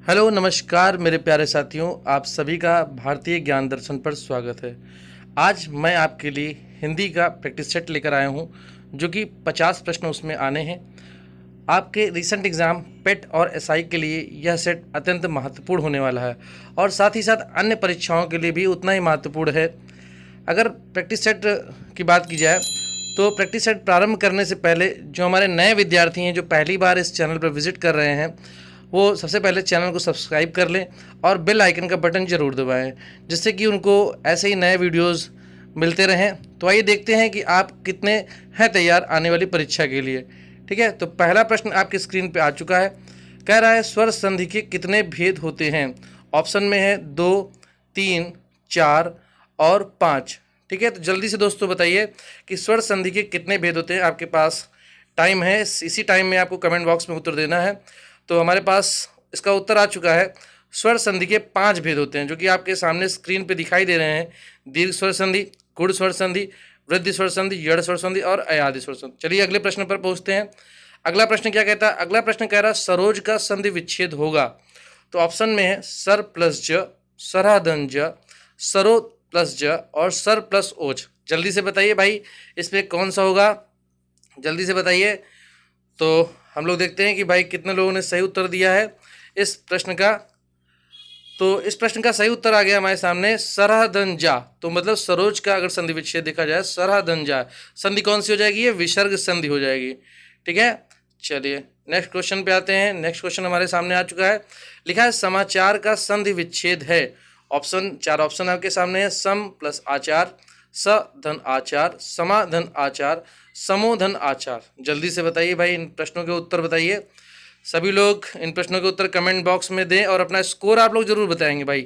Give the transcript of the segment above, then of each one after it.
Hello नमस्कार मेरे प्यारे साथियों, आप सभी का भारतीय ज्ञान दर्शन पर स्वागत है। आज मैं आपके लिए हिंदी का प्रैक्टिस सेट लेकर आया हूं, जो कि 50 प्रश्न उसमें आने हैं। आपके रिसेंट एग्ज़ाम पेट और एसआई के लिए यह सेट अत्यंत महत्वपूर्ण होने वाला है और साथ ही साथ अन्य परीक्षाओं के लिए भी उतना ही महत्वपूर्ण है। अगर प्रैक्टिस सेट की बात की जाए तो प्रैक्टिस सेट प्रारंभ करने से पहले जो हमारे नए विद्यार्थी हैं, जो पहली बार इस चैनल पर विजिट कर रहे हैं, वो सबसे पहले चैनल को सब्सक्राइब कर लें और बेल आइकन का बटन ज़रूर दबाएं, जिससे कि उनको ऐसे ही नए वीडियोस मिलते रहें। तो आइए देखते हैं कि आप कितने हैं तैयार आने वाली परीक्षा के लिए। ठीक है, तो पहला प्रश्न आपकी स्क्रीन पे आ चुका है। कह रहा है स्वर संधि के कितने भेद होते हैं। ऑप्शन में है 2, 3, 4 और 5। ठीक है, तो जल्दी से दोस्तों बताइए कि स्वर संधि के कितने भेद होते हैं। आपके पास टाइम है, इसी टाइम में आपको कमेंट बॉक्स में उत्तर देना है। तो हमारे पास इसका उत्तर आ चुका है। स्वर संधि के 5 भेद होते हैं, जो कि आपके सामने स्क्रीन पे दिखाई दे रहे हैं। दीर्घ स्वर संधि, गुड़ स्वर संधि, वृद्धि स्वर संधि, यड़ स्वर संधि और अयादि स्वर संधि। चलिए अगले प्रश्न पर पहुंचते हैं। अगला प्रश्न क्या कहता है। अगला प्रश्न कह रहा है सरोज का संधि विच्छेद होगा। तो ऑप्शन में है सर प्लस ज, सराधन ज, सरो प्लस ज और सर प्लस ओज। जल्दी से बताइए भाई, इसमें कौन सा होगा, जल्दी से बताइए। तो हम लोग देखते हैं कि भाई कितने लोगों ने सही उत्तर दिया है इस प्रश्न का। तो इस प्रश्न का सही उत्तर आ गया हमारे सामने सरहदंजा। तो मतलब सरोज का अगर संधि विच्छेद देखा जाए सरहदंजा, संधि कौन सी हो जाएगी, ये विसर्ग संधि हो जाएगी। ठीक है, चलिए नेक्स्ट क्वेश्चन पे आते हैं। नेक्स्ट क्वेश्चन हमारे सामने आ चुका है। लिखा है समाचार का संधि विच्छेद है। ऑप्शन, 4 ऑप्शन आपके सामने है। सम प्लस आचार, स धन आचार, समा धन आचार, समो धन आचार। जल्दी से बताइए भाई, इन प्रश्नों के उत्तर बताइए। सभी लोग इन प्रश्नों के उत्तर कमेंट बॉक्स में दें और अपना स्कोर आप लोग जरूर बताएंगे भाई।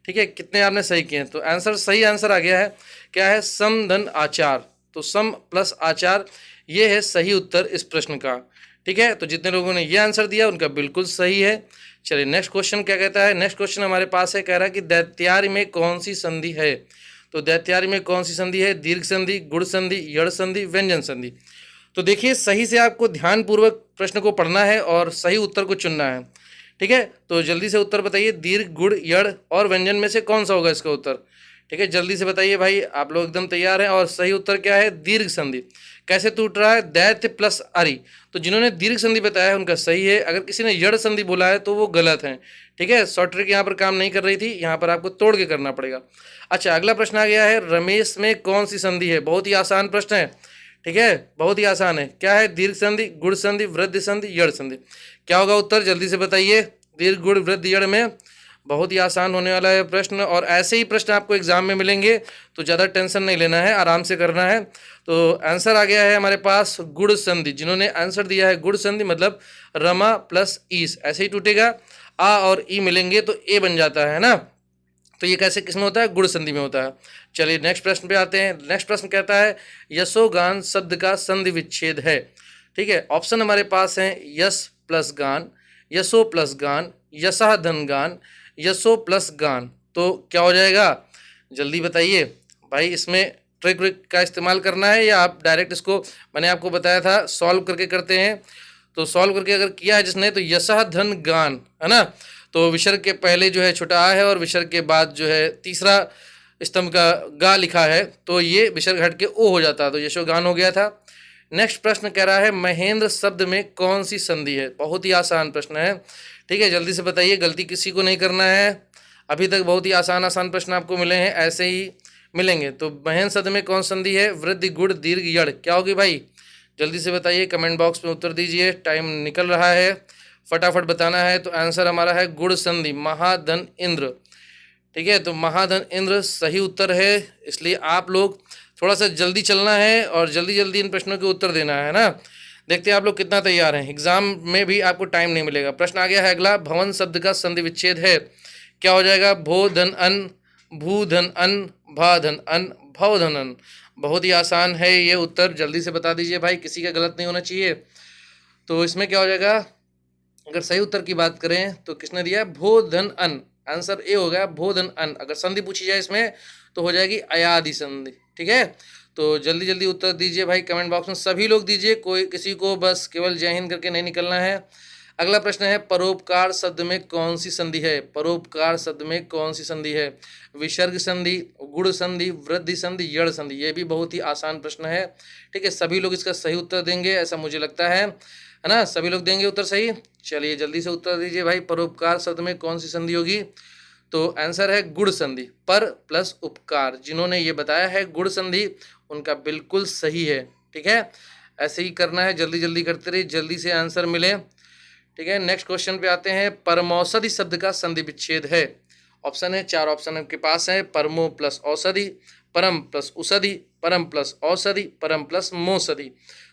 ठीक है, कितने आपने सही किए हैं। तो आंसर, सही आंसर आ गया है। क्या है, सम धन आचार। तो सम प्लस आचार, ये है सही उत्तर इस प्रश्न का। ठीक है, तो जितने लोगों ने ये आंसर दिया उनका बिल्कुल सही है। चलिए नेक्स्ट क्वेश्चन क्या कहता है। नेक्स्ट क्वेश्चन हमारे पास है, कह रहा है कि दैत्यारि में कौन सी संधि है। तो दैत्यारि में कौन सी संधि है। दीर्घ संधि, गुड़ संधि, यड़ संधि, व्यंजन संधि। तो देखिए, सही से आपको ध्यानपूर्वक प्रश्न को पढ़ना है और सही उत्तर को चुनना है। ठीक है, तो जल्दी से उत्तर बताइए। दीर्घ, गुड़, यड़ और व्यंजन में से कौन सा होगा इसका उत्तर। ठीक है, जल्दी से बताइए भाई, आप लोग एकदम तैयार हैं। और सही उत्तर क्या है, दीर्घ संधि। कैसे टूट रहा है, दैत्य प्लस अरि। तो जिन्होंने दीर्घ संधि बताया है उनका सही है। अगर किसी ने यड़ संधि बोला है तो वो गलत है। ठीक है, शॉर्ट ट्रिक यहाँ पर काम नहीं कर रही थी, यहाँ पर आपको तोड़ के करना पड़ेगा। अच्छा, अगला प्रश्न आ गया है, रमेश में कौन सी संधि है। बहुत ही आसान प्रश्न है। ठीक है, बहुत ही आसान है। क्या है, दीर्घ संधि, गुड़ संधि, वृद्धि संधि, यड़ संधि। क्या होगा उत्तर, जल्दी से बताइए। दीर्घ, गुड़, वृद्धि, यड़ में बहुत ही आसान होने वाला है प्रश्न। और ऐसे ही प्रश्न आपको एग्जाम में मिलेंगे, तो ज़्यादा टेंशन नहीं लेना है, आराम से करना है। तो आंसर आ गया है हमारे पास गुड़ संधि। जिन्होंने आंसर दिया है गुड़ संधि, मतलब रमा प्लस ईस, ऐसे ही टूटेगा। आ और ई मिलेंगे तो ए बन जाता है ना। तो ये कैसे, किसमें होता है, गुड़ संधि में होता है। चलिए नेक्स्ट प्रश्न पे आते हैं। नेक्स्ट प्रश्न कहता है यशोगान शब्द का संधि विच्छेद है। ठीक है, ऑप्शन हमारे पास हैं यश प्लस गान, यशो प्लस गान, यशा धन गान, यशो प्लस गान। तो क्या हो जाएगा, जल्दी बताइए भाई। इसमें ट्रिक व्रिक का इस्तेमाल करना है या आप डायरेक्ट इसको, मैंने आपको बताया था सॉल्व करके करते हैं। तो सॉल्व करके अगर किया है जिसने, तो यशा धन गान है ना। तो विसर्ग के पहले जो है छोटा आ है और विसर्ग के बाद जो है तीसरा स्तंभ का गा लिखा है, तो ये विसर्ग हट के ओ हो जाता है, तो यशोगान हो गया था। नेक्स्ट प्रश्न कह रहा है महेंद्र शब्द में कौन सी संधि है। बहुत ही आसान प्रश्न है। ठीक है, जल्दी से बताइए, गलती किसी को नहीं करना है। अभी तक बहुत ही आसान आसान प्रश्न आपको मिले हैं, ऐसे ही मिलेंगे। तो महेंद्र शब्द में कौन संधि है, वृद्धि, गुड़, दीर्घ, यड़। क्या होगी भाई, जल्दी से बताइए, कमेंट बॉक्स में उत्तर दीजिए, टाइम निकल रहा है, फटाफट बताना है। तो आंसर हमारा है गुड़ संधि, महाधन इंद्र। ठीक है, तो महाधन इंद्र सही उत्तर है। इसलिए आप लोग थोड़ा सा जल्दी चलना है और जल्दी जल्दी इन प्रश्नों के उत्तर देना है ना। देखते हैं आप लोग कितना तैयार हैं, एग्जाम में भी आपको टाइम नहीं मिलेगा। प्रश्न आ गया है अगला, भवन शब्द का संधि विच्छेद है। क्या हो जाएगा, भो धन अन, भू धन अन, भा धन अन, भव धन अन। बहुत ही आसान है ये उत्तर, जल्दी से बता दीजिए भाई, किसी का गलत नहीं होना चाहिए। तो इसमें क्या हो जाएगा, अगर सही उत्तर की बात करें तो किसने दिया, भो धन अन। आंसर ए हो गया, भो धन अन। अगर संधि पूछी जाए इसमें तो हो जाएगी अयादि संधि। ठीक है, तो जल्दी जल्दी उत्तर दीजिए भाई, कमेंट बॉक्स में सभी लोग दीजिए, कोई किसी को बस केवल जय हिंद करके नहीं निकलना है। अगला प्रश्न है परोपकार शब्द में कौन सी संधि है? परोपकार शब्द में कौन सी संधि है? विसर्ग संधि, गुण संधि, वृद्धि संधि, यड़ संधि। ये भी बहुत ही आसान प्रश्न है। ठीक है, सभी लोग इसका सही उत्तर देंगे ऐसा मुझे लगता है ना? सभी लोग देंगे उत्तर सही। चलिए जल्दी से उत्तर दीजिए भाई, परोपकार शब्द में कौन सी संधि होगी? तो आंसर है गुण संधि, पर प्लस उपकार। जिन्होंने ये बताया है गुण संधि, उनका बिल्कुल सही है। ठीक है, ऐसे ही करना है, जल्दी जल्दी करते रहिए, जल्दी से आंसर मिले। ठीक है, नेक्स्ट क्वेश्चन पे आते हैं। परमौषधि शब्द का संधि विच्छेद है। ऑप्शन है, 4 ऑप्शन आपके पास है। परमो प्लस औषधि, परम प्लस उषधि, परम प्लस औषधि, परम प्लस मोषधि।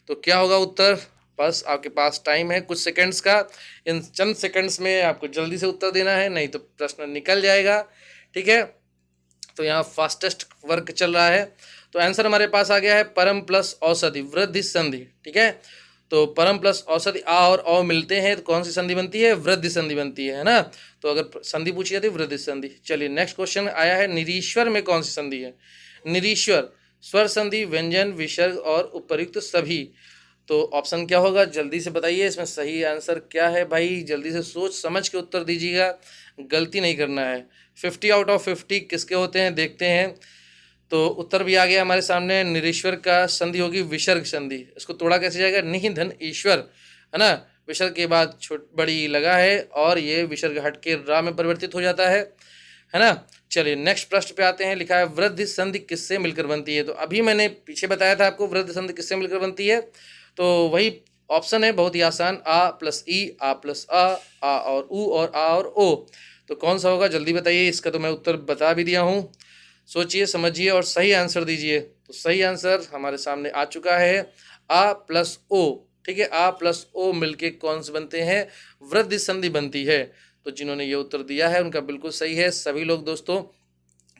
तो क्या होगा उत्तर? बस आपके पास टाइम है कुछ सेकंड्स का, इन चंद सेकंड्स में आपको जल्दी से उत्तर देना है, नहीं तो प्रश्न निकल जाएगा। ठीक है, तो यहाँ फास्टेस्ट वर्क चल रहा है। तो आंसर हमारे पास आ गया है परम प्लस औषधि, वृद्धि संधि। ठीक है, तो परम प्लस औषधि आ और औ मिलते हैं तो कौन सी संधि बनती है? वृद्धि संधि बनती है ना? तो अगर संधि पूछी जाती है वृद्धि संधि। चलिए नेक्स्ट क्वेश्चन आया है, निरीश्वर में कौन सी संधि है? निरीश्वर स्वर संधि, व्यंजन, विसर्ग और उपर्युक्त सभी। तो ऑप्शन क्या होगा? जल्दी से बताइए, इसमें सही आंसर क्या है भाई? जल्दी से सोच समझ के उत्तर दीजिएगा, गलती नहीं करना है। 50 आउट ऑफ 50 किसके होते हैं देखते हैं। तो उत्तर भी आ गया हमारे सामने। निरीश्वर का संधि होगी विसर्ग संधि। इसको तोड़ा कैसे जाएगा? निहि धन ईश्वर, है ना? विसर्ग के बाद छोट बड़ी लगा है और ये विसर्ग हट के रा में परिवर्तित हो जाता है ना? चलिए नेक्स्ट प्रश्न पे आते हैं। लिखा है वृद्धि संधि किससे मिलकर बनती है? तो अभी मैंने पीछे बताया था आपको वृद्धि संधि किससे मिलकर बनती है, तो वही ऑप्शन है, बहुत ही आसान, आ प्लस ई, आ प्लस आ और ऊ और आ और ओ। तो कौन सा होगा जल्दी बताइए। इसका तो मैं उत्तर बता भी दिया हूँ, सोचिए समझिए और सही आंसर दीजिए। तो सही आंसर हमारे सामने आ चुका है, आ प्लस ओ। ठीक है, आ प्लस ओ मिलके कौन से बनते हैं? वृद्धि संधि बनती है। तो जिन्होंने ये उत्तर दिया है उनका बिल्कुल सही है। सभी लोग दोस्तों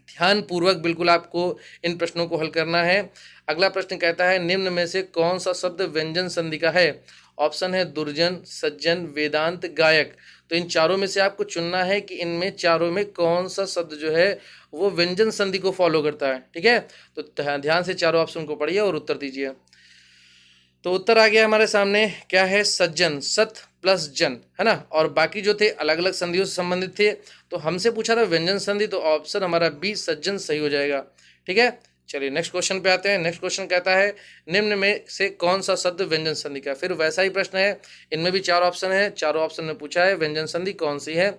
ध्यान पूर्वक बिल्कुल आपको इन प्रश्नों को हल करना है। अगला प्रश्न कहता है निम्न में से कौन सा शब्द व्यंजन संधि का है? ऑप्शन है दुर्जन, सज्जन, वेदांत, गायक। तो इन चारों में से आपको चुनना है कि इनमें चारों में कौन सा शब्द जो है वो व्यंजन संधि को फॉलो करता है। ठीक है, तो ध्यान से चारों ऑप्शन को पढ़िए और उत्तर दीजिए। तो उत्तर आ गया हमारे सामने, क्या है? सज्जन, सत प्लस जन, है ना? और बाकी जो थे अलग अलग संधियों से संबंधित थे। तो हमसे पूछा था व्यंजन संधि, तो ऑप्शन हमारा बी सज्जन सही हो जाएगा। ठीक है, चलिए नेक्स्ट क्वेश्चन पे आते हैं। नेक्स्ट क्वेश्चन कहता है निम्न में से कौन सा शब्द व्यंजन संधि का? फिर वैसा ही प्रश्न है, इनमें भी 4 ऑप्शन है। चारों ऑप्शन में पूछा है व्यंजन संधि कौन सी है।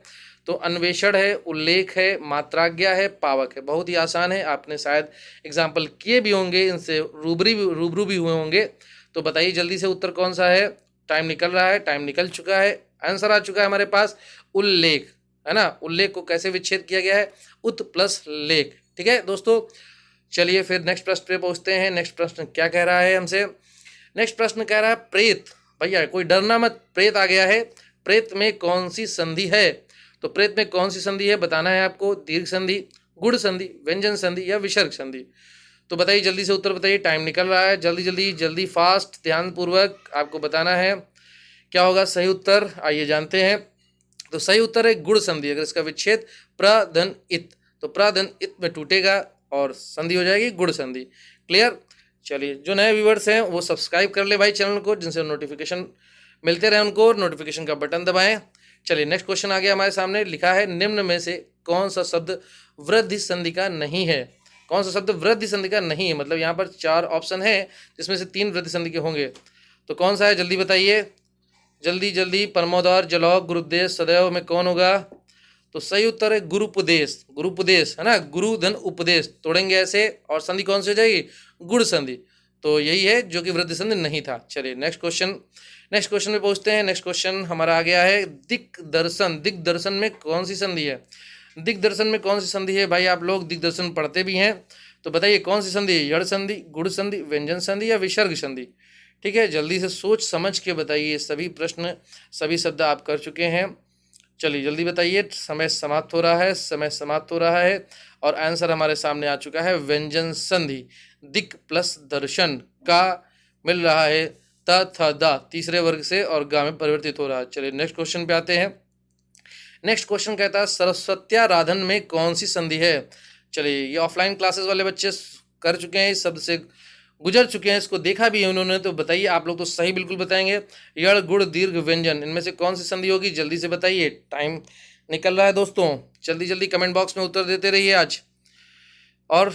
तो अन्वेषण है, उल्लेख है, मात्राज्ञा है, पावक है। बहुत ही आसान है, आपने शायद एग्जाम्पल किए भी होंगे, इनसे रूबरू भी हुए होंगे। तो बताइए जल्दी से उत्तर कौन सा है। टाइम निकल रहा है, टाइम निकल चुका है। आंसर आ चुका है हमारे पास, उल्लेख, है ना? उल्लेख को कैसे विच्छेद किया गया है? उत प्लस लेख। ठीक है दोस्तों, चलिए फिर नेक्स्ट प्रश्न पे पहुंचते हैं। नेक्स्ट प्रश्न क्या कह रहा है हमसे? नेक्स्ट प्रश्न कह रहा है प्रेत। भैया कोई डरना मत, प्रेत आ गया है। प्रेत में कौन सी संधि है? तो प्रेत में कौन सी संधि है बताना है आपको। दीर्घ संधि, गुण संधि, व्यंजन संधि या विसर्ग संधि। तो बताइए जल्दी से उत्तर बताइए, टाइम निकल रहा है। जल्दी जल्दी जल्दी फास्ट, ध्यानपूर्वक आपको बताना है क्या होगा सही उत्तर। आइए जानते हैं। तो सही उत्तर है गुण संधि। अगर इसका विच्छेद प्रधन इत, तो प्रधन इत में टूटेगा और संधि हो जाएगी गुण संधि। क्लियर? चलिए जो नए व्यूअर्स हैं वो सब्सक्राइब कर ले भाई चैनल को, जिनसे नोटिफिकेशन मिलते रहे उनको, नोटिफिकेशन का बटन दबाएं। चलिए नेक्स्ट क्वेश्चन आ गया हमारे सामने। लिखा है निम्न में से कौन सा शब्द वृद्धि संधि का नहीं है? कौन सा शब्द वृद्धि संधि का नहीं है? मतलब यहाँ पर 4 ऑप्शन है जिसमें से 3 वृद्धि संधि के होंगे। तो कौन सा है जल्दी बताइए, जल्दी जल्दी। परमोदर, जलौक, गुरुपदेश, सदैव में कौन होगा? तो सही उत्तर है गुरुपदेश। गुरुपदेश, है ना? गुरु धन उपदेश, तोड़ेंगे ऐसे और संधि कौन सी हो जाएगी? गुण संधि। तो यही है जो कि वृद्धि संधि नहीं था। चलिए नेक्स्ट क्वेश्चन में पहुंचते हैं। नेक्स्ट क्वेश्चन हमारा आ गया है दिग्दर्शन। दिग्दर्शन में कौन सी संधि है? दिग्दर्शन में कौन सी संधि है? भाई आप लोग दिग्दर्शन पढ़ते भी हैं, तो बताइए कौन सी संधि है? यड़ संधि, गुण संधि, व्यंजन संधि या विसर्ग संधि? ठीक है, जल्दी से सोच समझ के बताइए। सभी प्रश्न, सभी शब्द आप कर चुके हैं। चलिए जल्दी बताइए, समय समाप्त हो रहा है, समय समाप्त हो रहा है। और आंसर हमारे सामने आ चुका है व्यंजन संधि। दिक प्लस दर्शन का मिल रहा है त थ दा तीसरे वर्ग से और गा में परिवर्तित हो रहा है। चलिए नेक्स्ट क्वेश्चन पे आते हैं। नेक्स्ट क्वेश्चन कहता है सरस्वत्याराधन में कौन सी संधि है? चलिए ये ऑफलाइन क्लासेस वाले बच्चे कर चुके हैं इस शब्द से गुजर चुके हैं, इसको देखा भी है उन्होंने, तो बताइए आप लोग तो सही बिल्कुल बताएंगे। यड़ गुड़ दीर्घ व्यंजन, इनमें से कौन सी संधि होगी, जल्दी से बताइए, टाइम निकल रहा है दोस्तों, जल्दी जल्दी कमेंट बॉक्स में उत्तर देते रहिए आज। और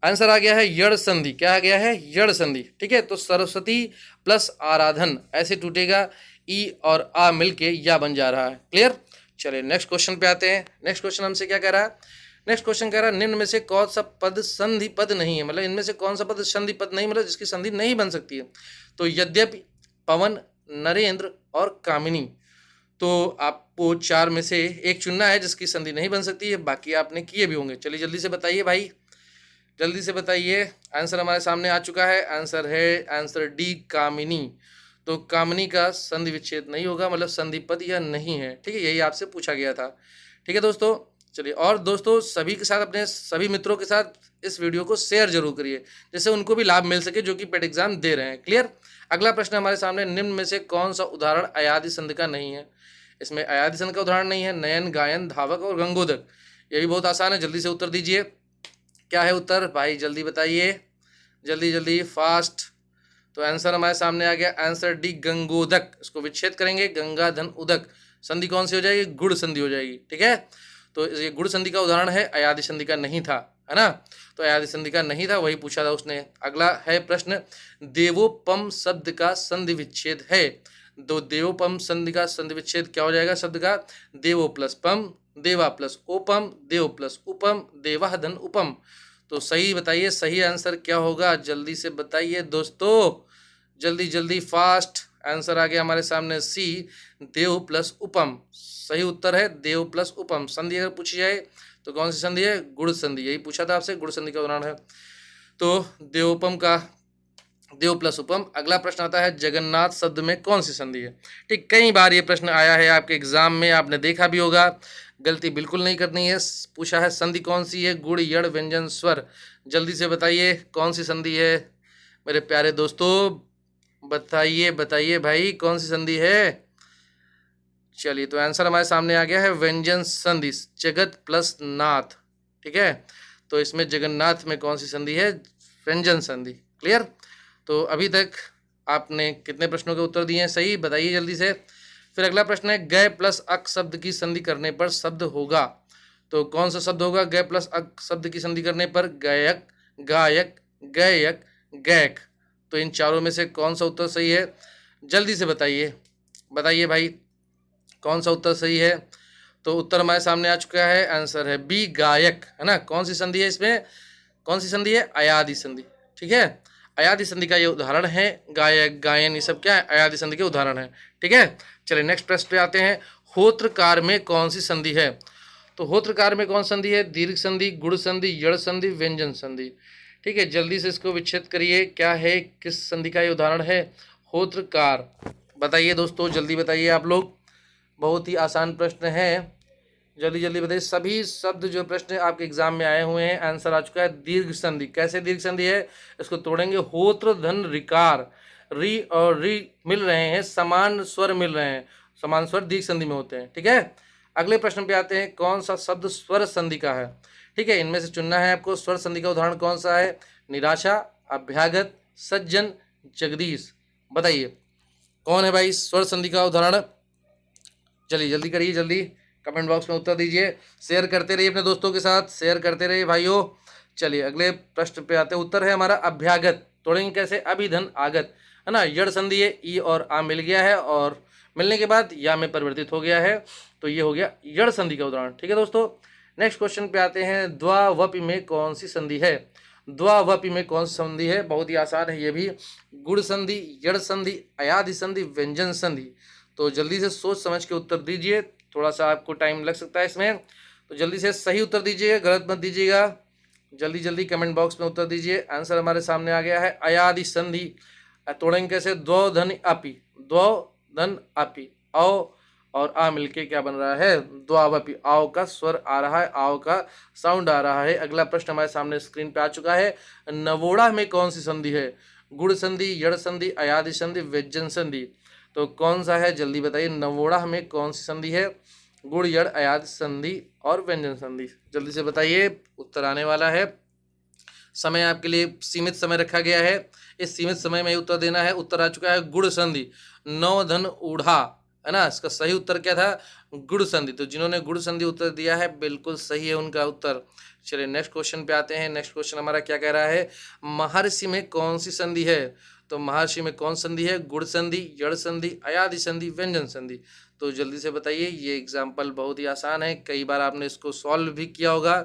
आंसर आ गया है यड़ संधि। क्या आ गया है, यड़ संधि। ठीक है, तो सरस्वती प्लस आराधन ऐसे टूटेगा, ई और आ मिलके या बन जा रहा है। क्लियर। चलिए नेक्स्ट क्वेश्चन पे आते हैं। नेक्स्ट क्वेश्चन हमसे क्या कह रहा है, नेक्स्ट क्वेश्चन कह रहा है निम्न में से कौन सा पद संधि पद नहीं है, मतलब इनमें से कौन सा पद संधि पद नहीं, मतलब जिसकी संधि नहीं बन सकती है। तो यद्यपि, पवन, नरेंद्र और कामिनी, तो आपको चार में से एक चुनना है जिसकी संधि नहीं बन सकती है, बाकी आपने किए भी होंगे। चलिए जल्दी से बताइए भाई, जल्दी से बताइए। आंसर हमारे सामने आ चुका है, आंसर है आंसर डी कामिनी। तो कामिनी का संधि विच्छेद नहीं होगा, मतलब संधि पद यह नहीं है। ठीक है, यही आपसे पूछा गया था। ठीक है दोस्तों, चलिए। और दोस्तों सभी के साथ, अपने सभी मित्रों के साथ इस वीडियो को शेयर जरूर करिए, जिससे उनको भी लाभ मिल सके जो कि पेट एग्जाम दे रहे हैं। क्लियर। अगला प्रश्न हमारे सामने, निम्न में से कौन सा उदाहरण अयादि संधि का नहीं है। इसमें अयादि संधि का उदाहरण नहीं है, नयन, गायन, धावक और गंगोदक। ये भी बहुत आसान है, जल्दी से उत्तर दीजिए। क्या है उत्तर भाई, जल्दी बताइए, जल्दी जल्दी फास्ट। तो आंसर हमारे सामने आ गया, आंसर डी गंगोदक। इसको विच्छेद करेंगे, गंगा धन उदक, संधि कौन सी हो जाएगी, गुड़ संधि हो जाएगी। ठीक है, तो ये गुड़ संधि का उदाहरण है, अयादि संधि का नहीं था, है ना। तो अयादि संधि का नहीं था, वही पूछा था उसने। अगला है प्रश्न, देवोपम शब्द का संधि विच्छेद है। दो देवोपम संधि का संधि विच्छेद क्या हो जाएगा शब्द का, देवो प्लस पम, देवा प्लस ओपम, देव प्लस उपम, देवा धन उपम। तो सही बताइए, सही आंसर क्या होगा, जल्दी से बताइए दोस्तों, जल्दी जल्दी फास्ट। आंसर आ गया हमारे सामने सी, देव प्लस उपम। सही उत्तर है देव प्लस उपम। संधि अगर पूछी जाए तो कौन सी संधि है, गुड़ संधि। यही पूछा था आपसे, गुड़ संधि का उदाहरण है। तो देवोपम का देव प्लस उपम। अगला प्रश्न आता है, जगन्नाथ शब्द में कौन सी संधि है। ठीक, कई बार ये प्रश्न आया है आपके एग्जाम में, आपने देखा भी होगा, गलती बिल्कुल नहीं करनी है। पूछा है संधि कौन सी है, गुड़ यड़ व्यंजन स्वर। जल्दी से बताइए कौन सी संधि है मेरे प्यारे दोस्तों, बताइए बताइए भाई, कौन सी संधि है। चलिए, तो आंसर हमारे सामने आ गया है व्यंजन संधि, जगत प्लस नाथ। ठीक है, तो इसमें जगन्नाथ में कौन सी संधि है, व्यंजन संधि। क्लियर। तो अभी तक आपने कितने प्रश्नों के उत्तर दिए हैं सही, बताइए जल्दी से। फिर अगला प्रश्न है, गय प्लस अक शब्द की संधि करने पर शब्द होगा। तो कौन सा शब्द होगा गय प्लस अक शब्द की संधि करने पर, गायक, गायक, गयक, गैक। तो इन चारों में से कौन सा उत्तर सही है, जल्दी से बताइए, बताइए भाई कौन सा उत्तर सही है। तो उत्तर हमारे सामने आ चुका है, आंसर है बी गायक, है ना। कौन सी संधि है इसमें, कौन सी संधि है, अयादि संधि। ठीक है, अयादि संधि का ये उदाहरण है, गायक, गायन, ये सब क्या है, अयादि संधि के उदाहरण है। ठीक है, चलिए नेक्स्ट प्रश्न पे आते हैं, होत्रकार में कौन सी संधि है। तो होत्रकार में कौन संधि है, दीर्घ संधि, गुड़ संधि, यड़ संधि, व्यंजन संधि। ठीक है, जल्दी से इसको विच्छेद करिए, क्या है, किस संधि का ये उदाहरण है, होत्रकार। बताइए दोस्तों, जल्दी बताइए आप लोग, बहुत ही आसान प्रश्न है, जल्दी जल्दी बताइए। सभी शब्द जो प्रश्न आपके एग्जाम में आए हुए हैं, आंसर आ चुका है दीर्घ संधि। कैसे दीर्घ संधि है, इसको तोड़ेंगे, होत्र धन रिकार, री और री मिल रहे हैं, समान स्वर मिल रहे हैं, समान स्वर दीर्घ संधि में होते हैं। ठीक है, अगले प्रश्न पे आते हैं, कौन सा शब्द स्वर संधि का है। ठीक है, इनमें से चुनना है आपको, स्वर संधि का उदाहरण कौन सा है, निराशा, अभ्यागत, सज्जन, जगदीश। बताइए कौन है भाई स्वर संधि का उदाहरण, चलिए जल्दी करिए, जल्दी कमेंट बॉक्स में उत्तर दीजिए, शेयर करते रहिए अपने दोस्तों के साथ, शेयर करते रहिए भाइयों। चलिए अगले प्रश्न पे आते हैं, उत्तर है हमारा अभ्यागत। तोड़ेंगे कैसे, अभिधन आगत, है ना, यड़ संधि है, ई और आ मिल गया है और मिलने के बाद या में परिवर्तित हो गया है, तो ये हो गया यड़ संधि का उदाहरण। ठीक है दोस्तों, नेक्स्ट क्वेश्चन पे आते हैं, द्वावपि में कौन सी संधि है। द्वावपि में कौन सी संधि है, बहुत ही आसान है ये भी, गुड़ संधि, यड़ संधि, अयादि संधि, व्यंजन संधि। तो जल्दी से सोच समझ के उत्तर दीजिए, थोड़ा सा आपको टाइम लग सकता है इसमें, तो जल्दी से सही उत्तर दीजिएगा, गलत मत दीजिएगा, जल्दी जल्दी कमेंट बॉक्स में उत्तर दीजिए। आंसर हमारे सामने आ गया है अयादि संधि। तोड़ेंगे कैसे, द्वौ धन अपि, द्वौ धन अपि, औ और आ मिलके क्या बन रहा है, द्वावपि, आओ का स्वर आ रहा है, आओ का साउंड आ रहा है। अगला प्रश्न हमारे सामने स्क्रीन पे आ चुका है, नवोढ़ा में कौन सी संधि है, गुड़ संधि, यड़ संधि, अयादि संधि, व्यंजन संधि। तो कौन सा है जल्दी बताइए, नवोढ़ा में कौन सी संधि है, गुड़, यड़, अयादि संधि और व्यंजन संधि। जल्दी से बताइए, उत्तर आने वाला है। समय आपके लिए सीमित समय रखा गया है, इस सीमित समय में ही उत्तर देना है। उत्तर आ चुका है गुड़ संधि, नौ धन ऊढ़ा, है ना। इसका सही उत्तर क्या था? गुड़ संधि। तो जिन्होंने गुड़ संधि उत्तर दिया है बिल्कुल सही है उनका उत्तर। चलिए नेक्स्ट क्वेश्चन पे आते हैं। नेक्स्ट क्वेश्चन हमारा क्या कह रहा है? महर्षि में कौन सी संधि है? तो महर्षि में कौन संधि है? गुड़ संधि, यड़ संधि, अयादि संधि, व्यंजन संधि। तो जल्दी से बताइए। ये एग्जाम्पल बहुत ही आसान है, कई बार आपने इसको सॉल्व भी किया होगा,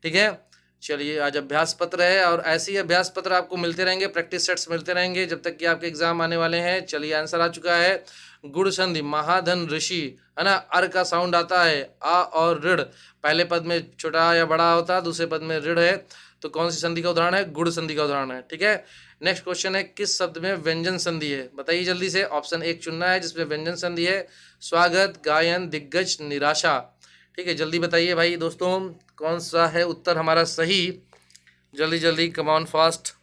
ठीक है। चलिए आज अभ्यास पत्र है और ऐसे ही अभ्यास पत्र आपको मिलते रहेंगे, प्रैक्टिस सेट्स मिलते रहेंगे जब तक कि आपके एग्जाम आने वाले हैं। चलिए आंसर आ चुका है गुड़ संधि, महाधन ऋषि, है ना। अर का साउंड आता है, आ और ऋण, पहले पद में छोटा या बड़ा होता है, दूसरे पद में ऋण है, तो कौन सी संधि का उदाहरण है? गुड़ संधि का उदाहरण है, ठीक है। नेक्स्ट क्वेश्चन है किस शब्द में व्यंजन संधि है? बताइए जल्दी से। ऑप्शन 1 चुनना है जिसमें व्यंजन संधि है। स्वागत, गायन, दिग्गज, निराशा, ठीक है। जल्दी बताइए भाई दोस्तों, कौन सा है उत्तर हमारा सही? जल्दी जल्दी, कम ऑन फास्ट।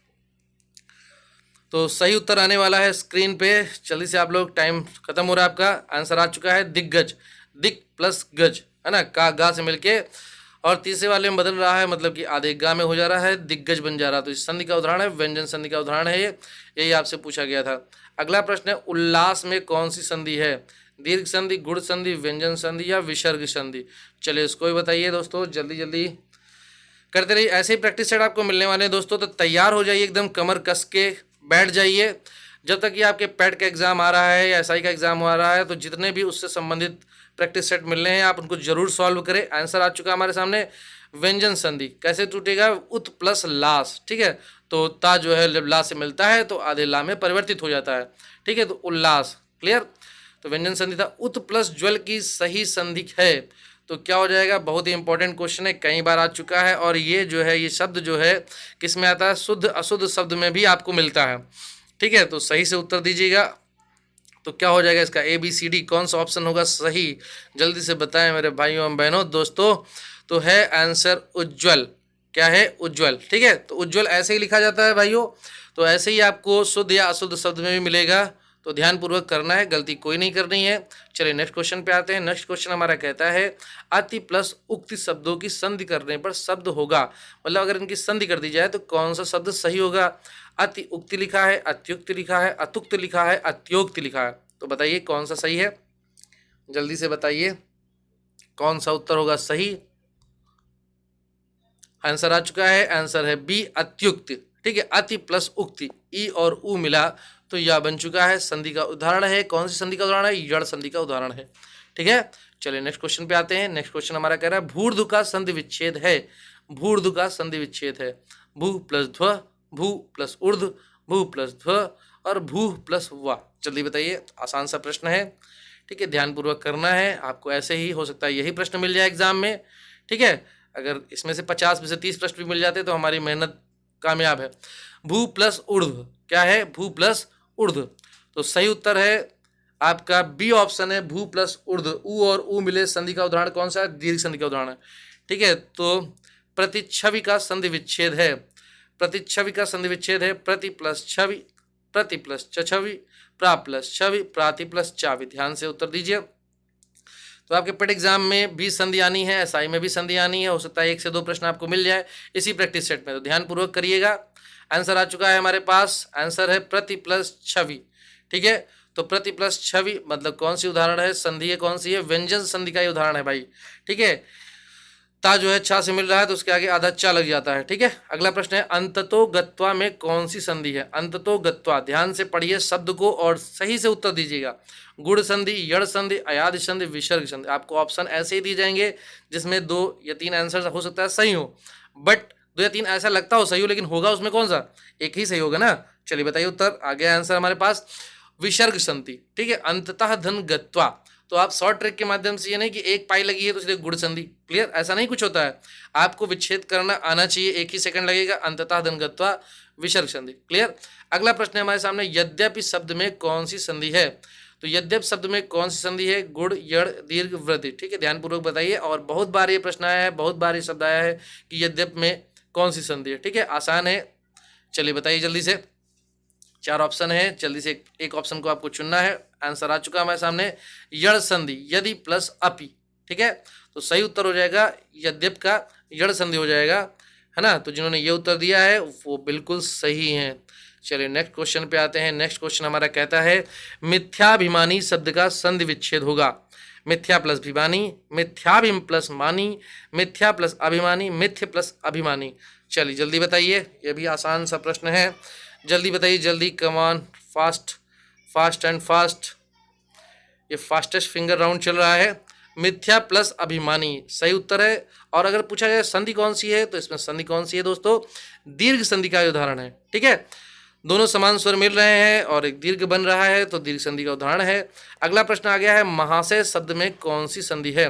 तो सही उत्तर आने वाला है स्क्रीन पे, जल्दी से आप लोग, टाइम खत्म हो रहा है आपका। आंसर आ चुका है दिग्गज, दिग प्लस गज, है ना, का गा से मिलके, और तीसरे वाले में बदल रहा है, मतलब कि आधे गा में हो जा रहा है, दिग्गज बन जा रहा है। तो इस संधि का उदाहरण है, व्यंजन संधि का उदाहरण है ये, यही आपसे पूछा गया था। अगला प्रश्न है उल्लास में कौन सी संधि है? दीर्घ संधि, गुड़ संधि, व्यंजन संधि या विसर्ग संधि? चलिए इसको भी बताइए दोस्तों, जल्दी जल्दी करते रहिए। ऐसे ही प्रैक्टिस सेट आपको मिलने वाले हैं दोस्तों, तो तैयार हो जाइए, एकदम कमर कस के बैठ जाइए। जब तक कि आपके पैट का एग्जाम आ रहा है या एसआई का एग्जाम आ रहा है, तो जितने भी उससे संबंधित प्रैक्टिस सेट मिल रहे हैं आप उनको जरूर सॉल्व करें। आंसर आ चुका हमारे सामने, व्यंजन संधि कैसे टूटेगा? उत प्लस लास, ठीक है। तो ता जो है जब ला से मिलता है तो आधे ला में परिवर्तित हो जाता है, ठीक है। तो उल्लास, क्लियर। तो व्यंजन संधि था। उत प्लस ज्वल की सही संधि है, तो क्या हो जाएगा? बहुत ही इंपॉर्टेंट क्वेश्चन है, कई बार आ चुका है, और ये जो है, ये शब्द जो है किस में आता है? शुद्ध अशुद्ध शब्द में भी आपको मिलता है, ठीक है। तो सही से उत्तर दीजिएगा। तो क्या हो जाएगा इसका? ABCD कौन सा ऑप्शन होगा सही? जल्दी से बताएं मेरे भाइयों एवं बहनों दोस्तों। तो है आंसर उज्ज्वल। क्या है? उज्ज्वल, ठीक है। तो उज्ज्वल ऐसे ही लिखा जाता है भाइयों, तो ऐसे ही आपको शुद्ध या अशुद्ध शब्द में भी मिलेगा, तो ध्यानपूर्वक करना है, गलती कोई नहीं करनी है। चलिए नेक्स्ट क्वेश्चन पे आते हैं। नेक्स्ट क्वेश्चन हमारा कहता है अति प्लस उक्ति शब्दों की संधि करने पर शब्द होगा, मतलब अगर इनकी संधि कर दी जाए तो कौन सा शब्द सही होगा? अति उक्ति लिखा है, अत्युक्ति लिखा है, अतुक्त लिखा है, अत्योक्ति लिखा है, तो बताइए कौन सा सही है? जल्दी से बताइए कौन सा उत्तर होगा सही। आंसर आ चुका है, आंसर है बी, अत्युक्त, ठीक है। अति प्लस उक्ति, ई और उ मिला तो यह बन चुका है। संधि का उदाहरण है, कौन सी संधि का उदाहरण है? यड़ संधि का उदाहरण है, ठीक है। चलिए नेक्स्ट क्वेश्चन पे आते हैं। नेक्स्ट क्वेश्चन हमारा कह रहा है भूर्धु का संधि विच्छेद है। भूर्धु का संधि विच्छेद है। भू प्लस ध्व, भू प्लस ऊर्ध्व, भू प्लस ध्व और भू प्लस वा। जल्दी बताइए, आसान सा प्रश्न है, ठीक है। ध्यानपूर्वक करना है आपको, ऐसे ही हो सकता है यही प्रश्न मिल जाए एग्जाम में, ठीक है। अगर इसमें से 50 में से 30 प्रश्न भी मिल जाते तो हमारी मेहनत कामयाब है। भू प्लस ऊर्ध्व, क्या है? भू प्लस ऊर्ध्व। तो सही उत्तर है आपका बी ऑप्शन है, भू प्लस ऊर्ध्व। उ और उ मिले संधि का उदाहरण कौन सा है? दीर्घ संधि का उदाहरण है, ठीक है। तो प्रतिच्छवि का संधि विच्छेद है। प्रतिच्छवि का संधि विच्छेद है प्रति प्लस छवि, प्रति प्लस छवि, प्रा प्लस छवि, प्राति प्लस चावि। ध्यान से उत्तर दीजिए। तो आपके पेट एग्जाम में भी संधि आनी है, एसआई में भी संधि आनी है, हो सकता है 1 से 2 प्रश्न आपको मिल जाए इसी प्रैक्टिस सेट में, तो ध्यानपूर्वक करिएगा। आंसर आ चुका है हमारे पास, आंसर है प्रति प्लस छवि, ठीक है। तो प्रति प्लस छवि मतलब कौन सी उदाहरण है? संधि है, कौन सी है? व्यंजन संधि का ही उदाहरण है भाई, ठीक है। ता जो है छा से मिल रहा है तो उसके आगे आधा चा लग जाता है, ठीक है। अगला प्रश्न है अंततो गत्वा में कौन सी संधि है? अंततो गत्वा, ध्यान से पढ़िए शब्द को और सही से उत्तर दीजिएगा। गुड़ संधि, यड़ संधि, अयादि संधि, विसर्ग संधि। आपको ऑप्शन ऐसे ही दिए जाएंगे जिसमें 2 या 3 आंसर हो सकता है सही हो, बट 2 या 3 ऐसा लगता हो सही हो, लेकिन होगा उसमें कौन सा? एक ही सही होगा ना। चलिए बताइए उत्तर। आगे आंसर हमारे पास विसर्ग संधि, ठीक है। अंततः धन गत्वा, तो आप शॉर्ट ट्रिक के माध्यम से, ये नहीं कि एक पाई लगी है तो सीधे गुड़ संधि, क्लियर, ऐसा नहीं कुछ होता है। आपको विच्छेद करना आना चाहिए, 1 ही सेकंड लगेगा। अंततः धन गत्वा, विसर्ग संधि, क्लियर। अगला प्रश्न है हमारे सामने यद्यपि शब्द में कौन सी संधि है? तो यद्यप शब्द में कौन सी संधि है? गुड़, यड़, दीर्घ, वृद्धि, ठीक है। ध्यानपूर्वक बताइए। और बहुत बार ये प्रश्न आया है, बहुत बार ये शब्द आया है कि यद्यप में कौन सी संधि है, ठीक है। आसान है, चलिए बताइए जल्दी से। 4 ऑप्शन है, जल्दी से एक ऑप्शन को आपको चुनना है। आंसर आ चुका हमारे सामने, यड़ संधि, यदि प्लस अपि, ठीक है। तो सही उत्तर हो जाएगा यद्यप का यड़ संधि हो जाएगा। है ना। तो जिन्होंने ये उत्तर दिया है वो बिल्कुल सही हैं। चलिए नेक्स्ट क्वेश्चन पे आते हैं। नेक्स्ट क्वेश्चन हमारा कहता है मिथ्याभिमानी शब्द का संधि विच्छेद होगा। मिथ्या प्लस अभिमानी, मिथ्याभिम प्लस मानी, मिथ्या प्लस अभिमानी, मिथ्य प्लस अभिमानी। चलिए जल्दी बताइए, ये भी आसान सा प्रश्न है, जल्दी बताइए जल्दी, कमान, फास्ट फास्ट एंड फास्ट। ये फास्टेस्ट फिंगर राउंड चल रहा है। मिथ्या प्लस अभिमानी सही उत्तर है। और अगर पूछा जाए संधि कौन सी है, तो इसमें संधि कौन सी है दोस्तों, दीर्घ संधि का उदाहरण है। ठीक है, दोनों समान स्वर मिल रहे हैं और एक दीर्घ बन रहा है, तो दीर्घ संधि का उदाहरण है। अगला प्रश्न आ गया है महाशय शब्द में कौन सी संधि है,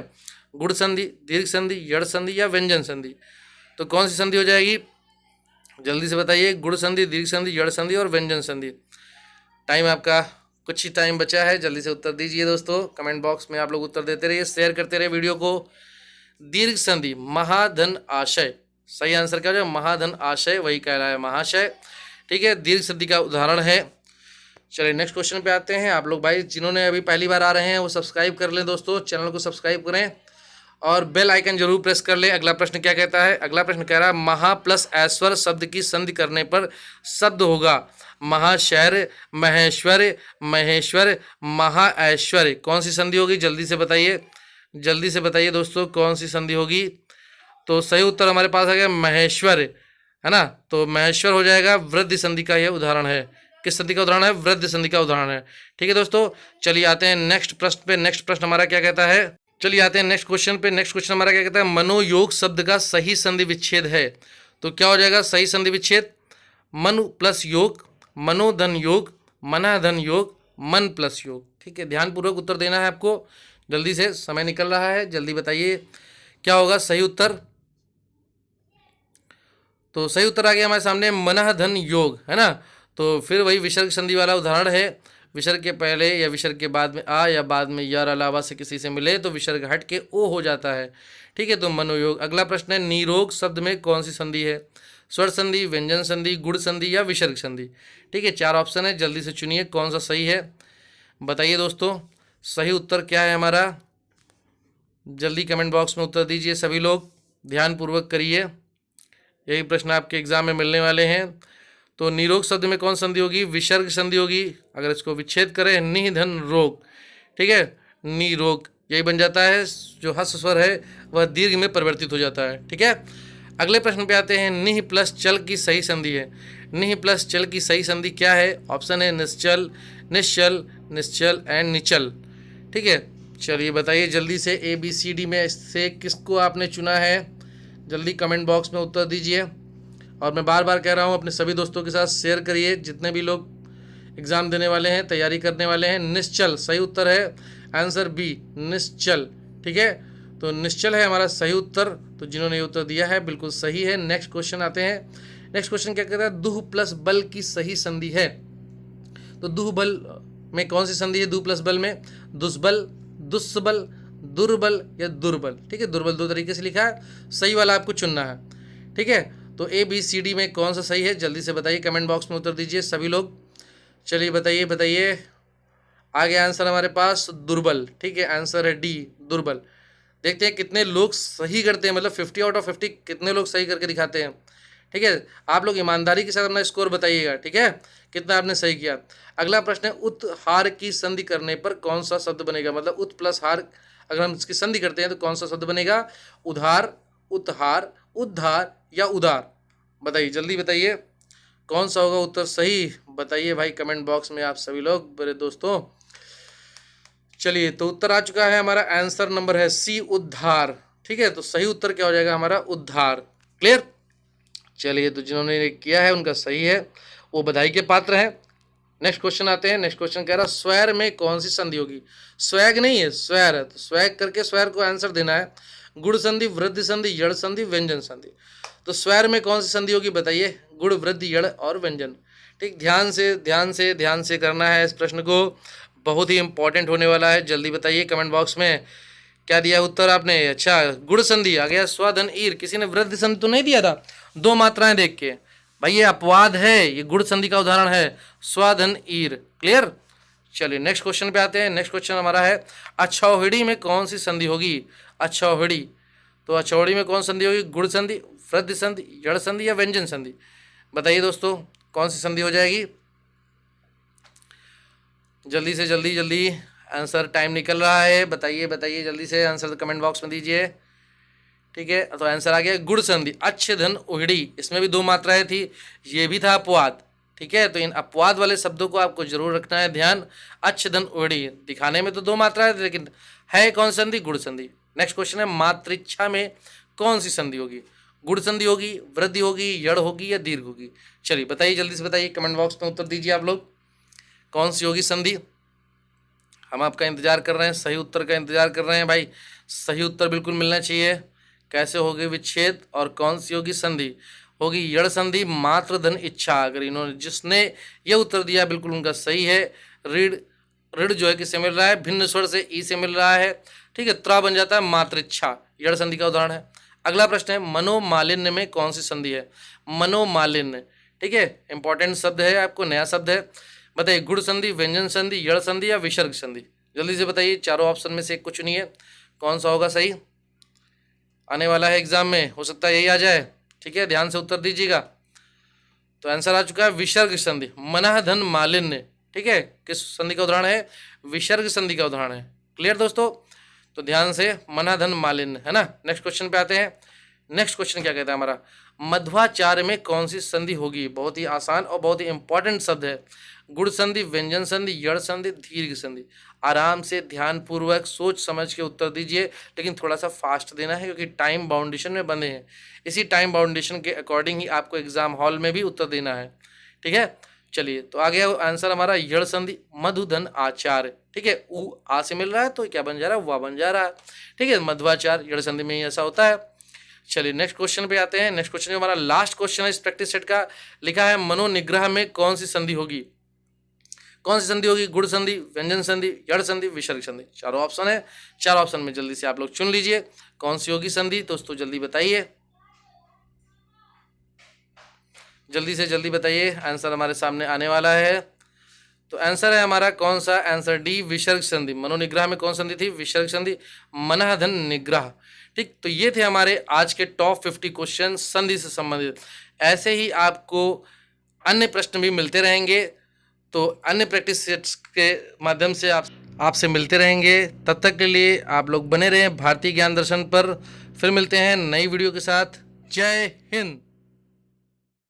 गुण संधि, दीर्घ संधि, यड़ संधि या व्यंजन संधि। तो कौन सी संधि हो जाएगी, जल्दी से बताइए, गुण संधि, दीर्घ संधि, यड़ संधि और व्यंजन संधि। टाइम आपका कुछ ही टाइम बचा है, जल्दी से उत्तर दीजिए दोस्तों। कमेंट बॉक्स में आप लोग उत्तर देते रहिए, शेयर करते रहिए वीडियो को। दीर्घ संधि महाधन आशय, सही आंसर क्या हो जाएगा, महाधन आशय, वही कहलाया महाशय। ठीक है, दीर्घ संधि का उदाहरण है। चलिए नेक्स्ट क्वेश्चन पे आते हैं। आप लोग भाई जिन्होंने अभी पहली बार आ रहे हैं वो सब्सक्राइब कर लें दोस्तों, चैनल को सब्सक्राइब करें और बेल आइकन जरूर प्रेस कर लें। अगला प्रश्न क्या कहता है, अगला प्रश्न कह रहा है महा प्लस ऐश्वर शब्द की संधि करने पर शब्द होगा महाशैर्य, महेश्वर, महेश्वर, महाऐश्वर्य। कौन सी संधि होगी, जल्दी से बताइए, जल्दी से बताइए दोस्तों, कौन सी संधि होगी। तो सही उत्तर हमारे पास आ गया महेश्वर, है ना। तो महेश्वर हो जाएगा, वृद्धि संधि का यह उदाहरण है। किस संधि का उदाहरण है, वृद्धि संधि का उदाहरण है। ठीक है दोस्तों, चलिए आते हैं नेक्स्ट प्रश्न पे। नेक्स्ट प्रश्न हमारा क्या कहता है, चलिए आते हैं नेक्स्ट क्वेश्चन पे। नेक्स्ट क्वेश्चन हमारा क्या कहता है, मनोयोग शब्द का सही संधि विच्छेद है। तो क्या हो जाएगा सही संधि विच्छेद, मनु प्लस योग, मनोधन योग, मनाधन योग, मन प्लस योग। ठीक है, ध्यानपूर्वक उत्तर देना है आपको, जल्दी से, समय निकल रहा है, जल्दी बताइए क्या होगा सही उत्तर। तो सही उत्तर आ गया हमारे सामने मनः धन योग, है ना। तो फिर वही विसर्ग संधि वाला उदाहरण है, विसर्ग के पहले या विसर्ग के बाद में आ या बाद में या अलावा से किसी से मिले तो विसर्ग हट के ओ हो जाता है। ठीक है, तो मनोयोग। अगला प्रश्न है निरोग शब्द में कौन सी संधि है, स्वर संधि, व्यंजन संधि, गुण संधि या विसर्ग संधि। ठीक है, 4 ऑप्शन है, जल्दी से चुनिए कौन सा सही है, बताइए दोस्तों सही उत्तर क्या है हमारा। जल्दी कमेंट बॉक्स में उत्तर दीजिए सभी लोग, ध्यानपूर्वक करिए, यही प्रश्न आपके एग्जाम में मिलने वाले हैं। तो निरोग शब्द में कौन संधि होगी, विसर्ग संधि होगी। अगर इसको विच्छेद करें निधन रोग, ठीक है, निरोग, यही बन जाता है। जो हस्व स्वर है वह दीर्घ में परिवर्तित हो जाता है। ठीक है, अगले प्रश्न पे आते हैं। निह प्लस चल की सही संधि है, निह प्लस चल की सही संधि क्या है। ऑप्शन है निश्चल, निश्चल, निश्चल एंड निचल। ठीक है, चलिए बताइए जल्दी से, ABCD में से किसको आपने चुना है, जल्दी कमेंट बॉक्स में उत्तर दीजिए। और मैं बार बार कह रहा हूँ अपने सभी दोस्तों के साथ शेयर करिए, जितने भी लोग एग्ज़ाम देने वाले हैं, तैयारी करने वाले हैं। निश्चल सही उत्तर है, आंसर बी निश्चल। ठीक है, तो निश्चल है हमारा सही उत्तर। तो जिन्होंने ये उत्तर दिया है बिल्कुल सही है। नेक्स्ट क्वेश्चन आते हैं। नेक्स्ट क्वेश्चन क्या कहता है, दुह प्लस बल की सही संधि है। तो दुह बल में कौन सी संधि है, दुह प्लस बल में, दुष्बल, दुस्बल, दुर्बल या दुर्बल। ठीक है, दुर्बल 2 तरीके से लिखा है, सही वाला आपको चुनना है। ठीक है, तो ABCD में कौन सा सही है, जल्दी से बताइए, कमेंट बॉक्स में उत्तर दीजिए सभी लोग। चलिए बताइए बताइए, आ गया आंसर हमारे पास दुर्बल। ठीक है, आंसर है डी दुर्बल। देखते हैं कितने लोग सही करते हैं, मतलब 50 आउट ऑफ 50 कितने लोग सही करके दिखाते हैं। ठीक है, आप लोग ईमानदारी के साथ अपना स्कोर बताइएगा। ठीक है, कितना आपने सही किया। अगला प्रश्न है उत हार की संधि करने पर कौन सा शब्द बनेगा, मतलब उत प्लस हार अगर हम इसकी संधि करते हैं तो कौन सा शब्द बनेगा, उधार, उतहार, उद्धार या उदार। बताइए जल्दी बताइए कौन सा होगा उत्तर सही, बताइए भाई कमेंट बॉक्स में आप सभी लोग मेरे दोस्तों। चलिए, तो उत्तर आ चुका है हमारा, आंसर नंबर है सी उद्धार। ठीक है, तो सही उत्तर क्या हो जाएगा हमारा, उद्धार। क्लियर। चलिए, तो जिन्होंने किया है उनका सही है, वो बधाई के पात्र हैं। नेक्स्ट क्वेश्चन आते हैं। नेक्स्ट क्वेश्चन कह रहा है स्वर में कौन सी संधि होगी, स्वैग नहीं है स्वर है, तो स्वैग करके स्वर को आंसर देना है। गुण संधि, वृद्धि संधि, यड़ संधि, व्यंजन संधि। तो स्वर में कौन सी संधि होगी बताइए, गुण, वृद्धि, यड़ और व्यंजन। ठीक, ध्यान से ध्यान से ध्यान से करना है इस प्रश्न को, बहुत ही इंपॉर्टेंट होने वाला है। जल्दी बताइए कमेंट बॉक्स में क्या दिया उत्तर आपने। अच्छा, गुण संधि आ गया, स्वाधन ईर। किसी ने वृद्धि संधि तो नहीं दिया था, 2 मात्राएं देख के, भाई ये अपवाद है, ये गुण संधि का उदाहरण है, स्वाधन ईर। क्लियर। चलिए नेक्स्ट क्वेश्चन पे आते हैं। नेक्स्ट क्वेश्चन हमारा है अक्षौहिणी में कौन सी संधि होगी, अक्षौहिणी। तो अचौड़ी में कौन संधि होगी? गुण संधि, वृद्धि संधि, यड़ संधि या व्यंजन संधि? बताइए दोस्तों कौन सी संधि हो जाएगी? जल्दी से जल्दी जल्दी आंसर, टाइम निकल रहा है, बताइए बताइए जल्दी से आंसर कमेंट बॉक्स में दीजिए। ठीक है, तो आंसर आ गया गुण संधि। अच्छ धन उहड़ी, इसमें भी 2 मात्राएं थी, ये भी था अपवाद। ठीक है, तो इन अपवाद वाले शब्दों को आपको जरूर रखना है ध्यान। अच्छ धन उहड़ी, दिखाने में तो 2 मात्राएं थी लेकिन है कौन संधि? गुण संधि। नेक्स्ट क्वेश्चन है मातृच्छा में कौन सी संधि होगी? गुण संधि होगी, वृद्धि होगी, यड़ होगी या दीर्घ होगी? चलिए बताइए, जल्दी से बताइए, कमेंट बॉक्स में उत्तर दीजिए आप लोग, कौन सी होगी संधि? हम आपका इंतजार कर रहे हैं, सही उत्तर का इंतजार कर रहे हैं भाई, सही उत्तर बिल्कुल मिलना चाहिए। कैसे होगी विच्छेद और कौन सी होगी संधि? होगी यड़ संधि, मात्र धन इच्छा। अगर इन्होंने जिसने ये उत्तर दिया बिल्कुल उनका सही है। ऋण, ऋण जो है किससे मिल रहा है? भिन्न स्वर से ई से मिल रहा है। ठीक है, त्रा बन जाता है मात्र इच्छा, यड़ संधि का उदाहरण है। अगला प्रश्न है मनोमालिन्य में कौन सी संधि है? मनोमालिन्य, ठीक है, इंपॉर्टेंट शब्द है, आपको नया शब्द है। बताइए गुण संधि, व्यंजन संधि, यड़ संधि या विसर्ग संधि? जल्दी से बताइए, चारों ऑप्शन में से एक को चुनिए, कौन सा होगा सही? आने वाला है एग्जाम में, हो सकता है यही आ जाए। ठीक है, ध्यान से उत्तर दीजिएगा। तो आंसर आ चुका है विसर्ग संधि, मनः धन मालिन्य। ठीक है, किस संधि का उदाहरण है? विसर्ग संधि का उदाहरण है। क्लियर दोस्तों? तो ध्यान से, मनः धन मालिन्य, है ना। नेक्स्ट क्वेश्चन पे आते हैं। नेक्स्ट क्वेश्चन क्या कहता है हमारा? मध्वाचार्य में कौन सी संधि होगी? बहुत ही आसान और बहुत ही इंपॉर्टेंट शब्द है। गुण संधि, व्यंजन संधि, यड़ संधि, दीर्घ संधि। आराम से ध्यान पूर्वक सोच समझ के उत्तर दीजिए, लेकिन थोड़ा सा फास्ट देना है क्योंकि टाइम बाउंडेशन में बंधे हैं। इसी टाइम बाउंडेशन के अकॉर्डिंग ही आपको एग्जाम हॉल में भी उत्तर देना है। ठीक है, चलिए तो आ गया आंसर हमारा यड़ संधि, मधुधन आचार्य। ठीक है, उ आ से मिल रहा है तो क्या बन जा रहा है? वा बन जा रहा है। ठीक है, मध्वाचार्य यड़ संधि में ही ऐसा होता है। चलिए नेक्स्ट क्वेश्चन पे आते हैं। नेक्स्ट क्वेश्चन हमारा लास्ट क्वेश्चन है इस प्रैक्टिस सेट का। लिखा है मनोनिग्रह में कौन सी संधि होगी? कौन सी संधि होगी? गुण संधि, व्यंजन संधि, यड़ संधि, विसर्ग संधि। चारों ऑप्शन है, चार ऑप्शन में जल्दी से आप लोग चुन लीजिए कौन सी होगी संधि। दोस्तों जल्दी बताइए, जल्दी से जल्दी बताइए, आंसर हमारे सामने आने वाला है। तो आंसर है हमारा कौन सा? आंसर डी, विसर्ग संधि। मनोनिग्रह में कौन संधि थी? विसर्ग संधि, मनः धन निग्रह। ठीक, तो ये थे हमारे आज के टॉप 50 क्वेश्चन संधि से संबंधित। ऐसे ही आपको अन्य प्रश्न भी मिलते रहेंगे, तो अन्य प्रैक्टिस सेट्स के माध्यम से आपसे मिलते रहेंगे। तब तक के लिए आप लोग बने रहें भारतीय ज्ञान दर्शन पर। फिर मिलते हैं नई वीडियो के साथ। जय हिंद।